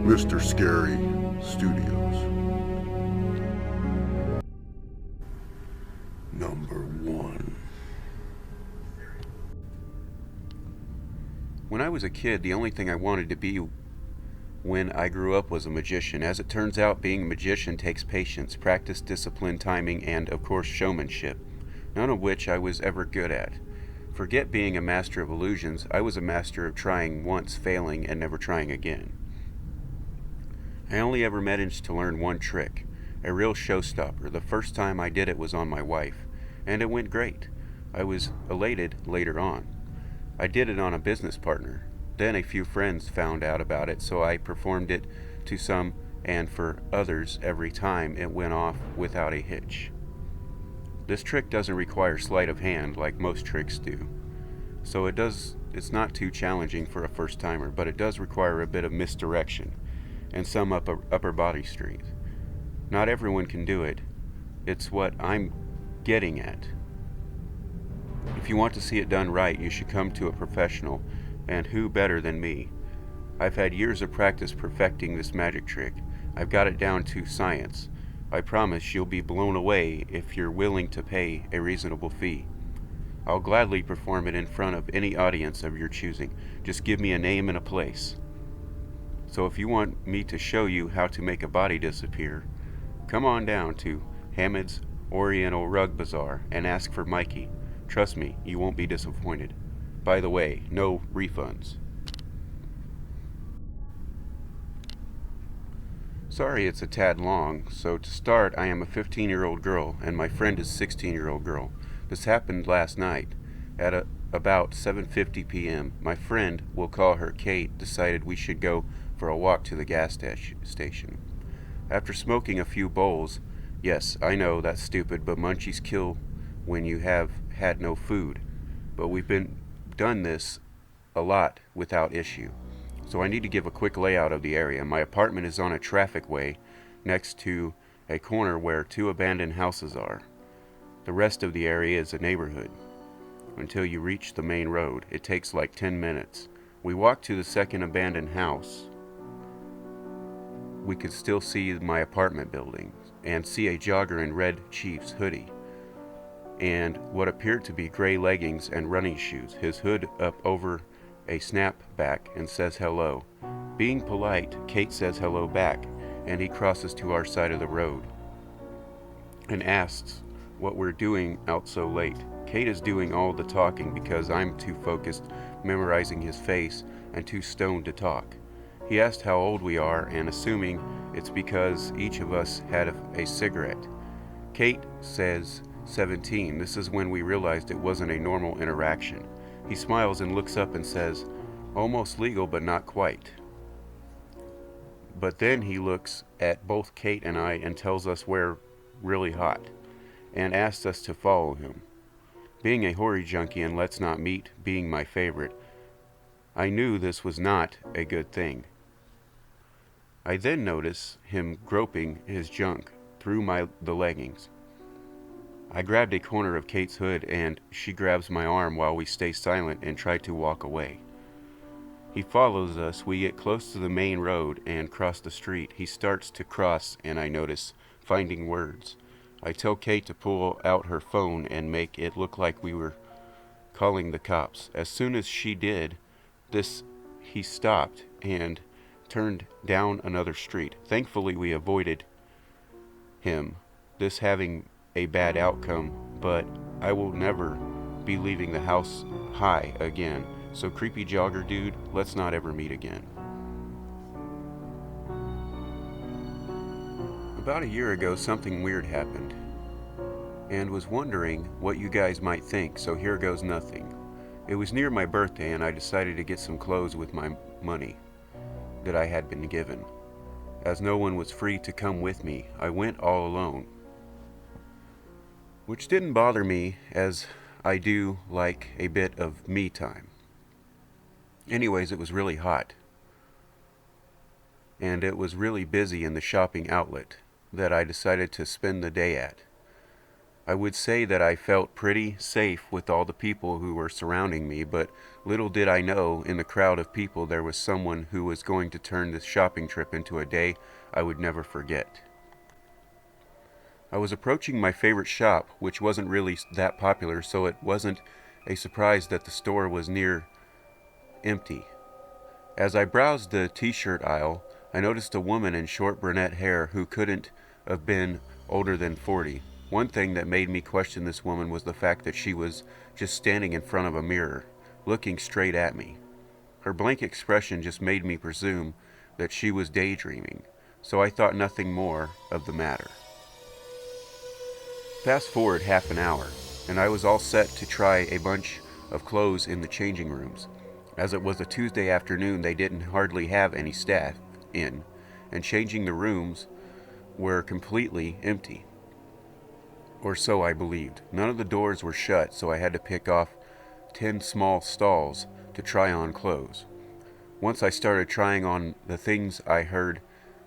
Mr. Scary Studios. Number 1. When I was a kid, the only thing I wanted to be when I grew up was a magician. As it turns out, being a magician takes patience, practice, discipline, timing, and, of course, showmanship, none of which I was ever good at. Forget being a master of illusions, I was a master of trying once, failing, and never trying again. I only ever managed to learn one trick, a real showstopper. The first time I did it was on my wife, and it went great. I was elated later on. I did it on a business partner. Then a few friends found out about it, so I performed it to some, and for others every time it went off without a hitch. This trick doesn't require sleight of hand like most tricks do, so it's not too challenging for a first timer, but it does require a bit of misdirection and some upper body strength. Not everyone can do it. It's what I'm getting at. If you want to see it done right, you should come to a professional, and who better than me? I've had years of practice perfecting this magic trick. I've got it down to science. I promise you'll be blown away if you're willing to pay a reasonable fee. I'll gladly perform it in front of any audience of your choosing. Just give me a name and a place. So if you want me to show you how to make a body disappear, come on down to Hamid's Oriental Rug Bazaar and ask for Mikey. Trust me, you won't be disappointed. By the way, no refunds. Sorry it's a tad long, so to start, I am a 15-year-old girl, and my friend is a 16-year-old girl. This happened last night. At about 7:50 p.m., my friend, we'll call her Kate, decided we should go for a walk to the gas station. After smoking a few bowls, yes, I know that's stupid, but munchies kill when you have had no food. But we've done this a lot without issue. So I need to give a quick layout of the area. My apartment is on a traffic way next to a corner where 2 abandoned houses are. The rest of the area is a neighborhood. Until you reach the main road, it takes like 10 minutes. We walk to the second abandoned house. We could still see my apartment building and see a jogger in red Chiefs hoodie and what appeared to be gray leggings and running shoes, his hood up over a snapback, and says hello. Being polite, Kate says hello back, and he crosses to our side of the road and asks what we're doing out so late. Kate is doing all the talking because I'm too focused memorizing his face and too stoned to talk. He asked how old we are, and assuming it's because each of us had a cigarette. Kate says 17. This is when we realized it wasn't a normal interaction. He smiles and looks up and says, almost legal but not quite. But then he looks at both Kate and I and tells us we're really hot and asks us to follow him. Being a horror junkie and let's not meet being my favorite, I knew this was not a good thing. I then notice him groping his junk through the leggings. I grabbed a corner of Kate's hood and she grabs my arm while we stay silent and try to walk away. He follows us. We get close to the main road and cross the street. He starts to cross and I notice finding words. I tell Kate to pull out her phone and make it look like we were calling the cops. As soon as she did this, he stopped and turned down another street. Thankfully, we avoided him, this having a bad outcome, but I will never be leaving the house high again. So creepy jogger dude, let's not ever meet again. About a year ago, something weird happened, and was wondering what you guys might think, so here goes nothing. It was near my birthday, and I decided to get some clothes with my money that I had been given. As no one was free to come with me, I went all alone, which didn't bother me as I do like a bit of me time. Anyways, it was really hot, and it was really busy in the shopping outlet that I decided to spend the day at. I would say that I felt pretty safe with all the people who were surrounding me, but little did I know in the crowd of people there was someone who was going to turn this shopping trip into a day I would never forget. I was approaching my favorite shop, which wasn't really that popular, so it wasn't a surprise that the store was near empty. As I browsed the t-shirt aisle, I noticed a woman in short brunette hair who couldn't have been older than 40. One thing that made me question this woman was the fact that she was just standing in front of a mirror, looking straight at me. Her blank expression just made me presume that she was daydreaming, so I thought nothing more of the matter. Fast forward half an hour, and I was all set to try a bunch of clothes in the changing rooms. As it was a Tuesday afternoon, they didn't hardly have any staff in, and changing the rooms were completely empty. Or so I believed. None of the doors were shut, so I had to pick off 10 small stalls to try on clothes. Once I started trying on the things, I heard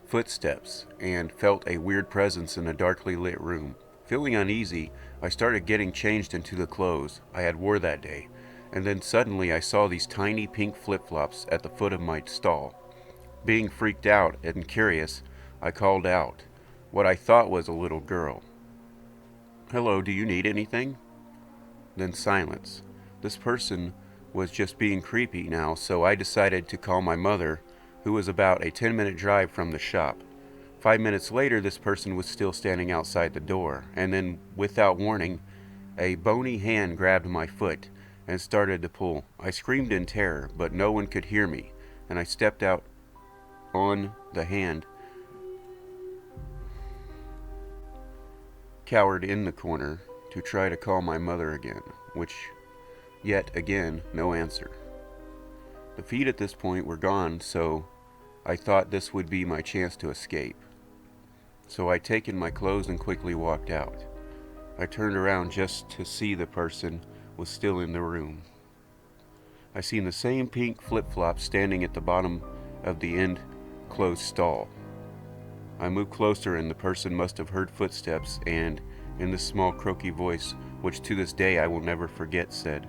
footsteps and felt a weird presence in a darkly lit room. Feeling uneasy, I started getting changed into the clothes I had wore that day, and then suddenly I saw these tiny pink flip-flops at the foot of my stall. Being freaked out and curious, I called out what I thought was a little girl. "Hello, do you need anything?" Then silence. This person was just being creepy now, so I decided to call my mother, who was about a 10-minute drive from the shop. 5 minutes later, this person was still standing outside the door, and then, without warning, a bony hand grabbed my foot and started to pull. I screamed in terror, but no one could hear me, and I stepped out on the hand, cowered in the corner to try to call my mother again, which, yet again, no answer. The feet at this point were gone, so I thought this would be my chance to escape. So I taken my clothes and quickly walked out. I turned around just to see the person was still in the room. I seen the same pink flip-flops standing at the bottom of the end-closed stall. I moved closer, and the person must have heard footsteps and, in this small croaky voice, which to this day I will never forget, said,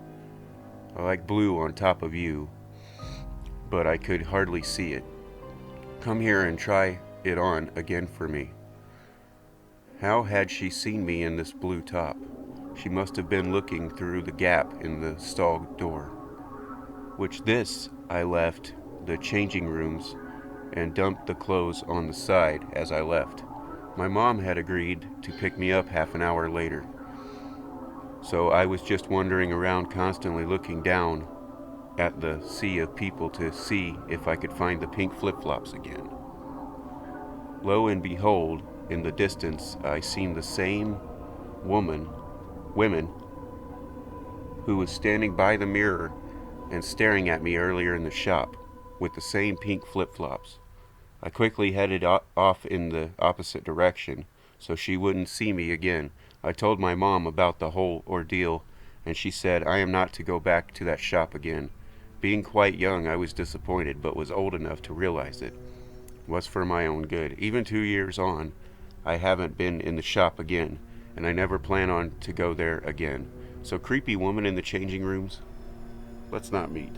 "I like blue on top of you," but I could hardly see it. "Come here and try it on again for me." How had she seen me in this blue top? She must have been looking through the gap in the stall door. Which this I left the changing rooms and dumped the clothes on the side as I left. My mom had agreed to pick me up half an hour later. So I was just wandering around, constantly looking down at the sea of people to see if I could find the pink flip-flops again. Lo and behold, in the distance, I seen the same women who was standing by the mirror and staring at me earlier in the shop with the same pink flip-flops. I quickly headed off in the opposite direction so she wouldn't see me again. I told my mom about the whole ordeal, and she said I am not to go back to that shop again. Being quite young, I was disappointed, but was old enough to realize it was for my own good. Even 2 years on, I haven't been in the shop again, and I never plan on to go there again. So, creepy woman in the changing rooms, let's not meet.